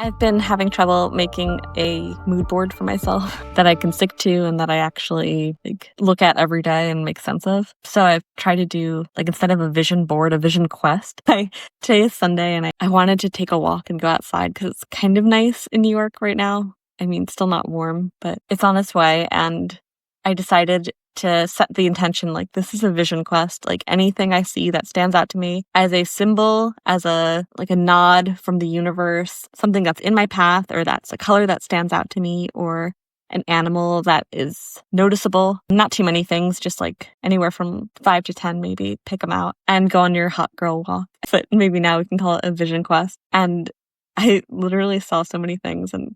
I've been having trouble making a mood board for myself that I can stick to and that I actually look at every day and make sense of. So I've tried to do, instead of a vision board, a vision quest. Today is Sunday and I wanted to take a walk and go outside because it's kind of nice in New York right now. I mean, still not warm, but it's on its way. And I decided to set the intention, this is a vision quest. Anything I see that stands out to me as a symbol, as a nod from the universe, something that's in my path, or that's a color that stands out to me, or an animal that is noticeable. Not too many things, just anywhere from 5 to 10, maybe pick them out and go on your hot girl walk. But maybe now we can call it a vision quest. And I literally saw so many things and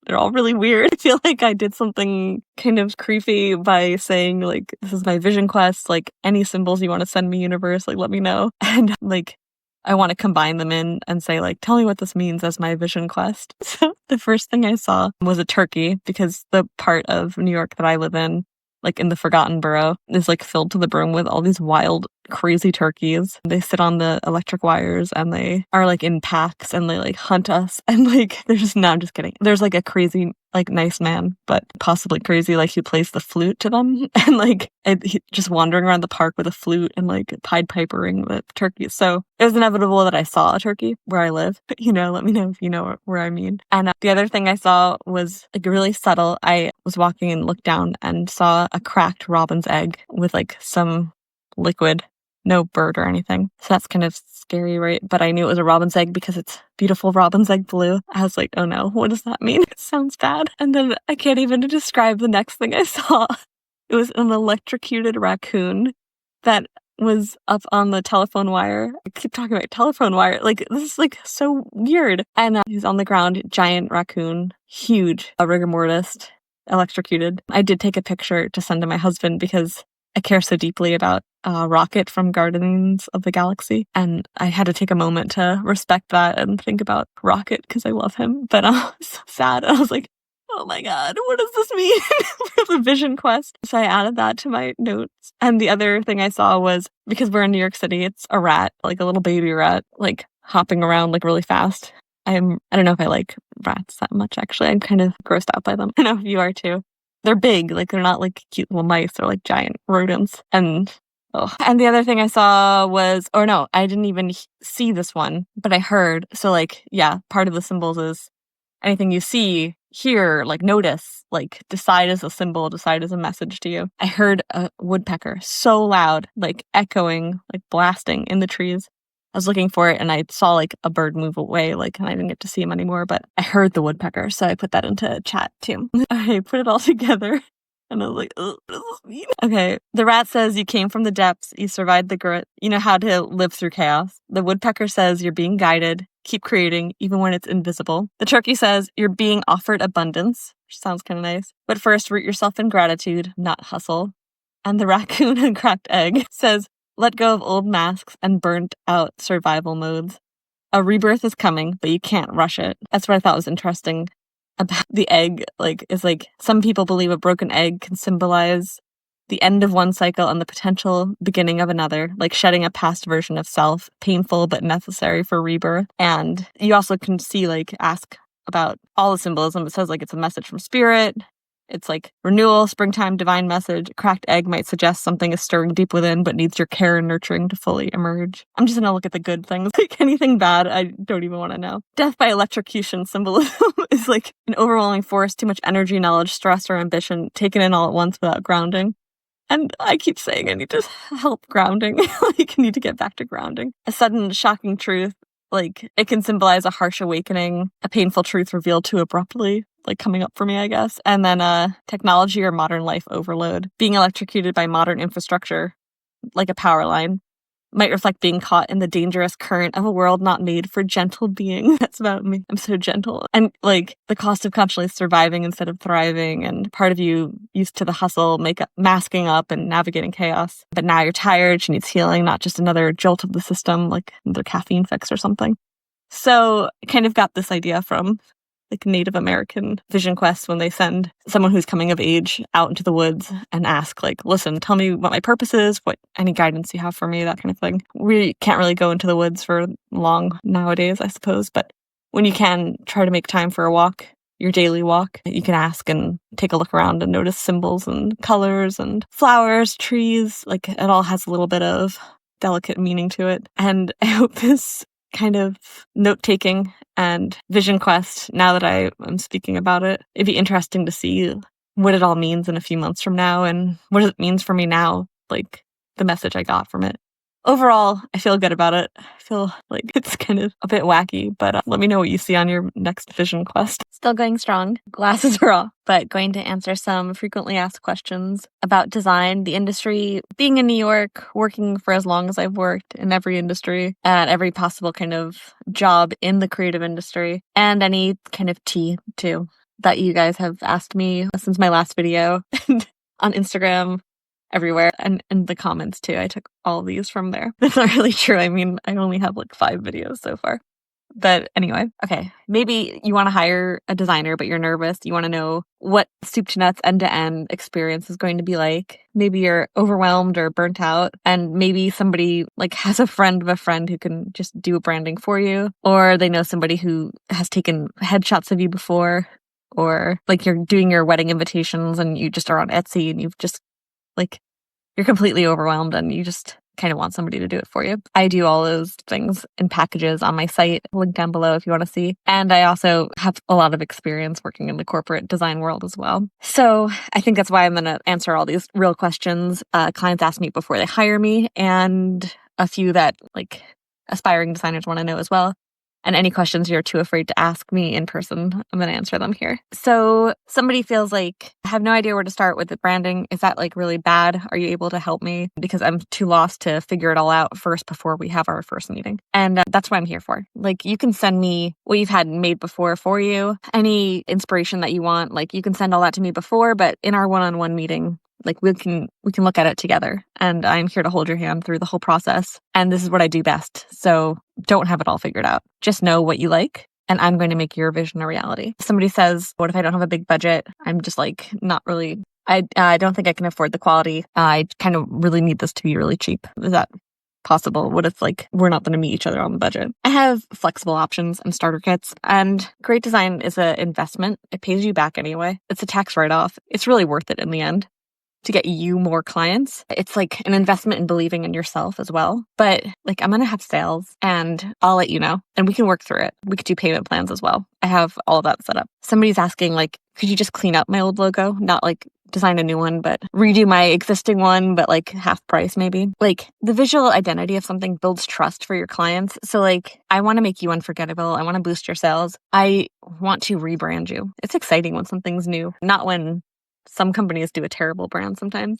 they're all really weird. I feel like I did something kind of creepy by saying, this is my vision quest. Any symbols you want to send me, universe, let me know. And, I want to combine them in and say, tell me what this means as my vision quest. So the first thing I saw was a turkey, because the part of New York that I live in the Forgotten Borough, is filled to the brim with all these wild, crazy turkeys. They sit on the electric wires and they are in packs and they hunt us. And they're just, no, I'm just kidding. There's a crazy, nice man, but possibly crazy, who plays the flute to them. And just wandering around the park with a flute and Pied Pipering the turkeys. So it was inevitable that I saw a turkey where I live. But, let me know if you know where I mean. And the other thing I saw was really subtle. I was walking and looked down and saw a cracked robin's egg with some liquid. No bird or anything. So that's kind of scary, right? But I knew it was a robin's egg because it's beautiful robin's egg blue. I was like, oh no, what does that mean? It sounds bad. And then I can't even describe the next thing I saw. It was an electrocuted raccoon that was up on the telephone wire. I keep talking about telephone wire. This is so weird. And he's on the ground, giant raccoon, huge, a rigor mortis, electrocuted. I did take a picture to send to my husband because I care so deeply about Rocket from Guardians of the Galaxy. And I had to take a moment to respect that and think about Rocket because I love him. But I was so sad. I was like, oh my God, what does this mean for the vision quest? So I added that to my notes. And the other thing I saw was, because we're in New York City, it's a rat, a little baby rat, hopping around really fast. I don't know if I like rats that much, actually. I'm kind of grossed out by them. I know if you are too. They're big, they're not cute little mice, they're giant rodents. And the other thing I saw was, or no, I didn't even see this one, but I heard. So part of the symbols is anything you see, hear, notice, decide as a symbol, decide as a message to you. I heard a woodpecker so loud, echoing, blasting in the trees. I was looking for it and I saw a bird move away, and I didn't get to see him anymore, but I heard the woodpecker. So I put that into chat too. I put it all together and I was like, oh, what does this mean? Okay. The rat says you came from the depths. You survived the grit. You know how to live through chaos. The woodpecker says you're being guided. Keep creating even when it's invisible. The turkey says you're being offered abundance, which sounds kind of nice. But first, root yourself in gratitude, not hustle. And the raccoon and cracked egg says, let go of old masks and burnt out survival modes. A rebirth is coming, but you can't rush it. That's what I thought was interesting about the egg. Is some people believe a broken egg can symbolize the end of one cycle and the potential beginning of another, shedding a past version of self, painful but necessary for rebirth. And you also can see, ask about all the symbolism. It says it's a message from spirit. It's renewal, springtime, divine message. Cracked egg might suggest something is stirring deep within, but needs your care and nurturing to fully emerge. I'm just going to look at the good things. Anything bad, I don't even want to know. Death by electrocution symbolism is an overwhelming force, too much energy, knowledge, stress, or ambition taken in all at once without grounding. And I keep saying I need to help grounding. I need to get back to grounding. A sudden, shocking truth, it can symbolize a harsh awakening, a painful truth revealed too abruptly, coming up for me, I guess. And then technology or modern life overload. Being electrocuted by modern infrastructure, like a power line, might reflect being caught in the dangerous current of a world not made for gentle beings. That's about me. I'm so gentle. And the cost of constantly surviving instead of thriving. And part of you used to the hustle, masking up and navigating chaos. But now you're tired. She needs healing, not just another jolt of the system, another caffeine fix or something. So I kind of got this idea from Native American vision quests when they send someone who's coming of age out into the woods and ask listen, tell me what my purpose is, what any guidance you have for me, that kind of thing. We can't really go into the woods for long nowadays, I suppose, but when you can, try to make time for a walk, your daily walk. You can ask and take a look around and notice symbols and colors and flowers, trees. Like, it all has a little bit of delicate meaning to it. And I hope this kind of note-taking and vision quest, now that I am speaking about it, it'd be interesting to see what it all means in a few months from now and what it means for me now, like the message I got from it. Overall, I feel good about it. I feel like it's kind of a bit wacky, but let me know what you see on your next vision quest. Still going strong. Glasses are off, but going to answer some frequently asked questions about design, the industry, being in New York, working for as long as I've worked in every industry, at every possible kind of job in the creative industry, and any kind of tea too that you guys have asked me since my last video on Instagram, everywhere, and in the comments too. I took all of these from there. That's not really true. I mean, I only have like 5 videos so far. But anyway, okay, maybe you want to hire a designer, but you're nervous. You want to know what soup to nuts end-to-end experience is going to be like. Maybe you're overwhelmed or burnt out, and maybe somebody like has a friend of a friend who can just do branding for you, or they know somebody who has taken headshots of you before, or like you're doing your wedding invitations and you just are on Etsy and you've just like, you're completely overwhelmed and you just kind of want somebody to do it for you. I do all those things in packages on my site, link down below if you want to see. And I also have a lot of experience working in the corporate design world as well. So I think that's why I'm going to answer all these real questions clients ask me before they hire me, and a few that like aspiring designers want to know as well. And any questions you're too afraid to ask me in person, I'm going to answer them here. So somebody feels like, I have no idea where to start with the branding. Is that like really bad? Are you able to help me? Because I'm too lost to figure it all out first before we have our first meeting. And that's what I'm here for. Like, you can send me what you've had made before for you, any inspiration that you want. Like, you can send all that to me before, but in our one-on-one meeting, like we can look at it together, and I'm here to hold your hand through the whole process. And this is what I do best. So don't have it all figured out. Just know what you like, and I'm going to make your vision a reality. If somebody says, what if I don't have a big budget? I'm just like, not really. I don't think I can afford the quality. I kind of really need this to be really cheap. Is that possible? What if like we're not going to meet each other on the budget? I have flexible options and starter kits, and great design is an investment. It pays you back anyway. It's a tax write-off. It's really worth it in the end to get you more clients. It's like an investment in believing in yourself as well. But like, I'm going to have sales and I'll let you know, and we can work through it. We could do payment plans as well. I have all of that set up. Somebody's asking like, could you just clean up my old logo? Not like design a new one, but redo my existing one, but like half price maybe. Like, the visual identity of something builds trust for your clients. So like, I want to make you unforgettable. I want to boost your sales. I want to rebrand you. It's exciting when something's new, not when some companies do a terrible brand sometimes.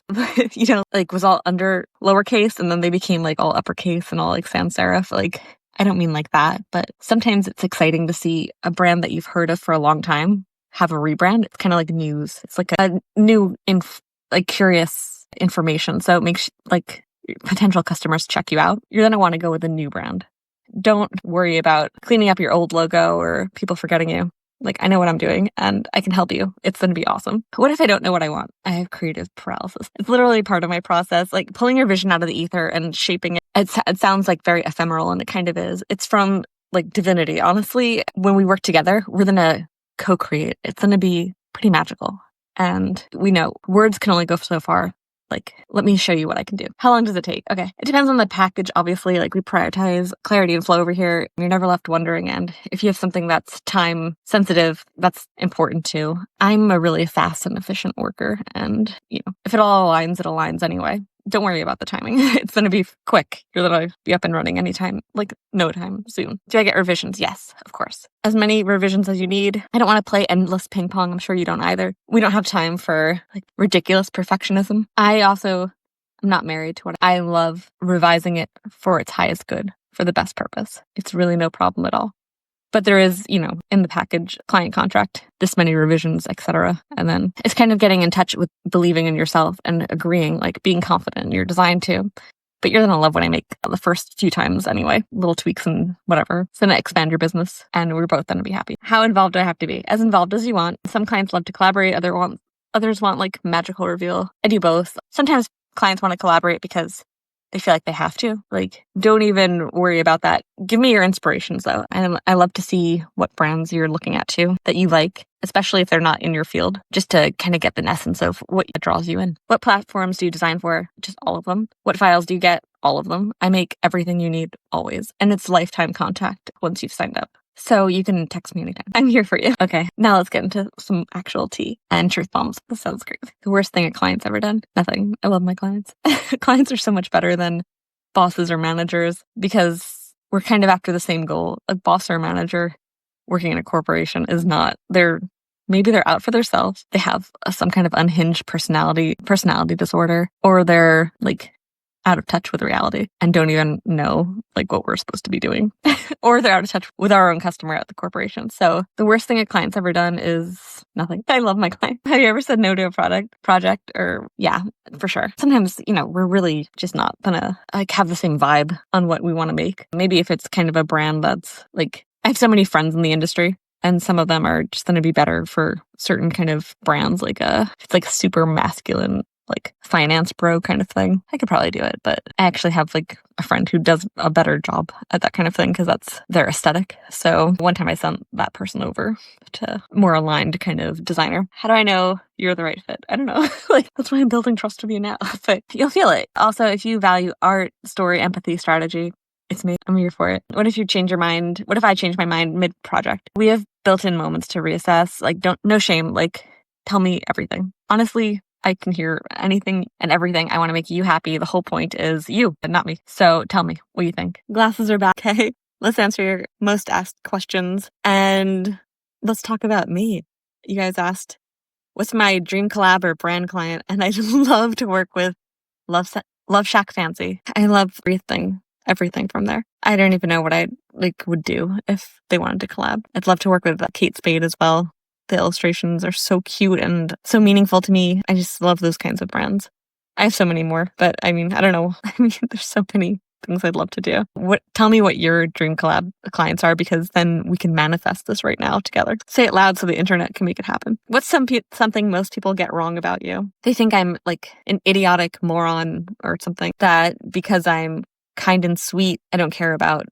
You know, like was all under lowercase and then they became like all uppercase and all like sans serif. Like, I don't mean like that, but sometimes it's exciting to see a brand that you've heard of for a long time have a rebrand. It's kind of like news. It's like a new, like curious information. So it makes like potential customers check you out. You're going to want to go with a new brand. Don't worry about cleaning up your old logo or people forgetting you. Like, I know what I'm doing and I can help you. It's going to be awesome. What if I don't know what I want? I have creative paralysis. It's literally part of my process, like pulling your vision out of the ether and shaping it. It sounds like very ephemeral, and it kind of is. It's from like divinity. Honestly, when we work together, we're going to co-create. It's going to be pretty magical. And we know words can only go so far. Like, let me show you what I can do. How long does it take? Okay. It depends on the package, obviously. Like, we prioritize clarity and flow over here. You're never left wondering. And if you have something that's time sensitive, that's important too. I'm a really fast and efficient worker. And, you know, if it all aligns, it aligns anyway. Don't worry about the timing. It's going to be quick. You're going to be up and running anytime, like no time soon. Do I get revisions? Yes, of course. As many revisions as you need. I don't want to play endless ping pong. I'm sure you don't either. We don't have time for like ridiculous perfectionism. I also am not married to what I love revising it for its highest good, for the best purpose. It's really no problem at all. But there is, you know, in the package, client contract, this many revisions, etc. And then it's kind of getting in touch with believing in yourself and agreeing, like being confident in your design too. But you're going to love what I make the first few times anyway. Little tweaks and whatever. It's going to expand your business and we're both going to be happy. How involved do I have to be? As involved as you want. Some clients love to collaborate. Others want like magical reveal. I do both. Sometimes clients want to collaborate because they feel like they have to. Like, don't even worry about that. Give me your inspirations, though. I love to see what brands you're looking at, too, that you like, especially if they're not in your field, just to kind of get the essence of what draws you in. What platforms do you design for? Just all of them. What files do you get? All of them. I make everything you need always. And it's lifetime contact once you've signed up. So you can text me anytime. I'm here for you. Okay, now let's get into some actual tea and truth bombs. This sounds great. The worst thing a client's ever done? Nothing. I love my clients. Clients are so much better than bosses or managers because we're kind of after the same goal. A boss or manager working in a corporation is not. Maybe they're out for themselves. They have some kind of unhinged personality disorder, or they're like out of touch with reality and don't even know like what we're supposed to be doing. Or they're out of touch with our own customer at the corporation. So the worst thing a client's ever done is nothing. I love my client. Have you ever said no to a project? Or yeah, for sure. Sometimes, we're really just not gonna like have the same vibe on what we want to make. Maybe if it's kind of a brand that's like, I have so many friends in the industry, and some of them are just going to be better for certain kind of brands. Like it's like super masculine, like finance bro kind of thing. I could probably do it, but I actually have like a friend who does a better job at that kind of thing because that's their aesthetic. So one time I sent that person over to more aligned kind of designer. How do I know you're the right fit? I don't know. Like, that's why I'm building trust with you now. But you'll feel it. Also, if you value art, story, empathy, strategy, it's me. I'm here for it. What if you change your mind? What if I change my mind mid-project? We have built-in moments to reassess. Like, no shame. Like, tell me everything. Honestly, I can hear anything and everything. I want to make you happy. The whole point is you and not me. So tell me what you think. Glasses are back. Okay, let's answer your most asked questions and let's talk about me. You guys asked, what's my dream collab or brand client? And I'd love to work with Love Shack Fancy. I love everything from there. I don't even know what I would do if they wanted to collab. I'd love to work with Kate Spade as well. The illustrations are so cute and so meaningful to me. I just love those kinds of brands. I have so many more, but I don't know. There's so many things I'd love to do. Tell me what your dream collab clients are, because then we can manifest this right now together. Say it loud so the internet can make it happen. What's something most people get wrong about you? They think I'm like an idiotic moron or something, that because I'm kind and sweet, I don't care about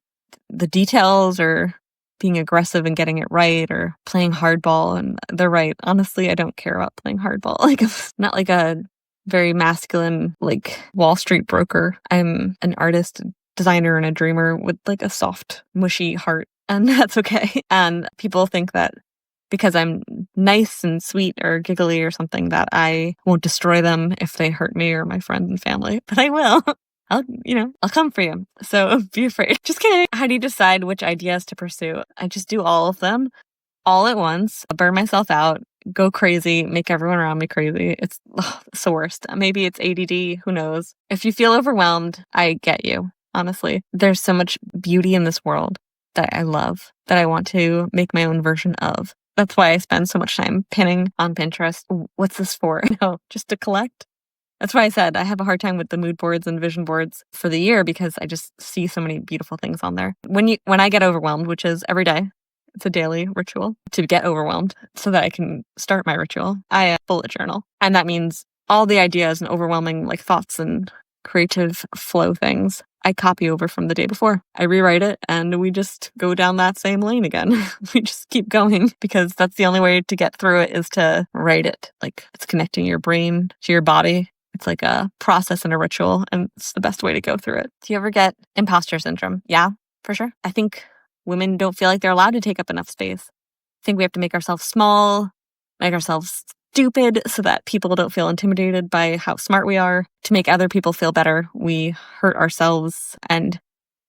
the details or being aggressive and getting it right or playing hardball. And they're right. Honestly, I don't care about playing hardball. Like, I'm not like a very masculine, like Wall Street broker. I'm an artist, designer, and a dreamer with like a soft, mushy heart. And that's okay. And people think that because I'm nice and sweet or giggly or something, that I won't destroy them if they hurt me or my friends and family. But I will. I'll come for you. So be afraid. Just kidding. How do you decide which ideas to pursue? I just do all of them all at once. I'll burn myself out, go crazy, make everyone around me crazy. It's the worst. Maybe it's ADD. Who knows? If you feel overwhelmed, I get you. Honestly, there's so much beauty in this world that I love, that I want to make my own version of. That's why I spend so much time pinning on Pinterest. What's this for? No, just to collect. That's why I said I have a hard time with the mood boards and vision boards for the year, because I just see so many beautiful things on there. When I get overwhelmed, which is every day, it's a daily ritual to get overwhelmed so that I can start my ritual. I bullet journal. And that means all the ideas and overwhelming like thoughts and creative flow things I copy over from the day before. I rewrite it and we just go down that same lane again. We just keep going, because that's the only way to get through it, is to write it. Like, it's connecting your brain to your body. It's like a process and a ritual, and it's the best way to go through it. Do you ever get imposter syndrome? Yeah, for sure. I think women don't feel like they're allowed to take up enough space. I think we have to make ourselves small, make ourselves stupid so that people don't feel intimidated by how smart we are. To make other people feel better, we hurt ourselves, and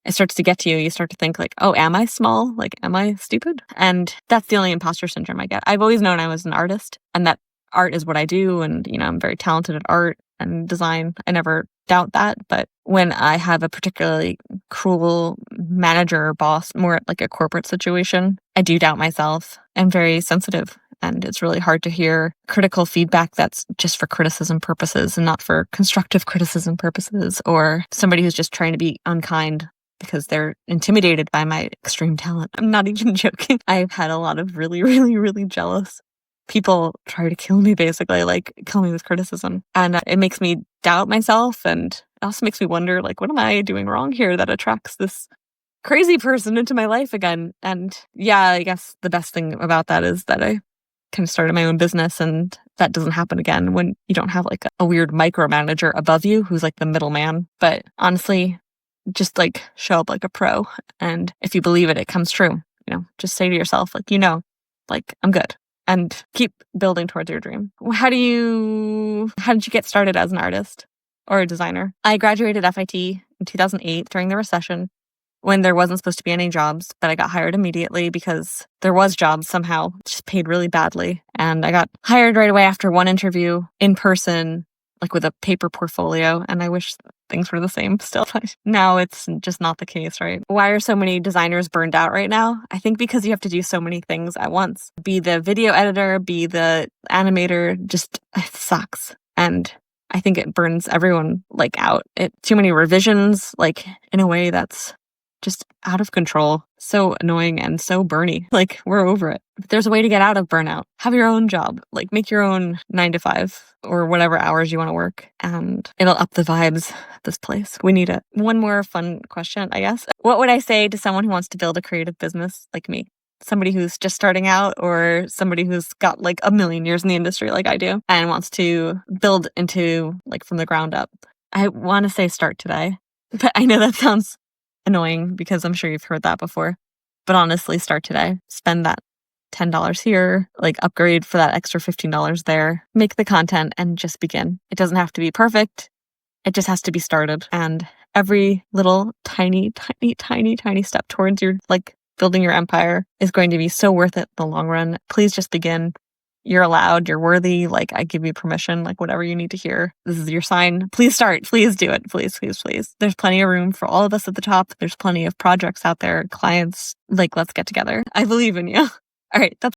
it starts to get to you. You start to think like, oh, am I small? Like, am I stupid? And that's the only imposter syndrome I get. I've always known I was an artist and that art is what I do. And, I'm very talented at art and design. I never doubt that. But when I have a particularly cruel manager or boss, more like a corporate situation, I do doubt myself. I'm very sensitive, and it's really hard to hear critical feedback that's just for criticism purposes and not for constructive criticism purposes, or somebody who's just trying to be unkind because they're intimidated by my extreme talent. I'm not even joking. I've had a lot of really, really, really jealous people try to kill me, basically, like kill me with criticism. And it makes me doubt myself and It also makes me wonder, like, what am I doing wrong here that attracts this crazy person into my life again? And yeah, I guess the best thing about that is that I kind of started my own business, and that doesn't happen again when you don't have like a weird micromanager above you who's like the middleman. But honestly, just like show up like a pro. And if you believe it, it comes true. Just say to yourself, like, like, I'm good, and keep building towards your dream. How did you get started as an artist or a designer? I graduated FIT in 2008 during the recession, when there wasn't supposed to be any jobs, but I got hired immediately because there was jobs somehow, just paid really badly. And I got hired right away after one interview in person, like with a paper portfolio. And I wish things were the same still, but now it's just not the case, right? Why are so many designers burned out right now? I think because you have to do so many things at once. Be the video editor, be the animator, just it sucks. And I think it burns everyone like out. Too many revisions, like in a way that's just out of control, so annoying and so burny. Like, we're over it. But there's a way to get out of burnout. Have your own job, like make your own 9 to 5 or whatever hours you want to work, and it'll up the vibes at this place. We need it. One more fun question, I guess. What would I say to someone who wants to build a creative business like me? Somebody who's just starting out, or somebody who's got like a million years in the industry like I do and wants to build into like from the ground up. I want to say start today, but I know that sounds annoying because I'm sure you've heard that before. But honestly, start today. Spend that $10 here, like upgrade for that extra $15 there. Make the content and just begin. It doesn't have to be perfect. It just has to be started. And every little tiny step towards your like building your empire is going to be so worth it in the long run. Please just begin. You're allowed, you're worthy, like I give you permission, like whatever you need to hear. This is your sign. Please start. Please do it. Please, please, please. There's plenty of room for all of us at the top. There's plenty of projects out there, clients. Like, let's get together. I believe in you. All right. That's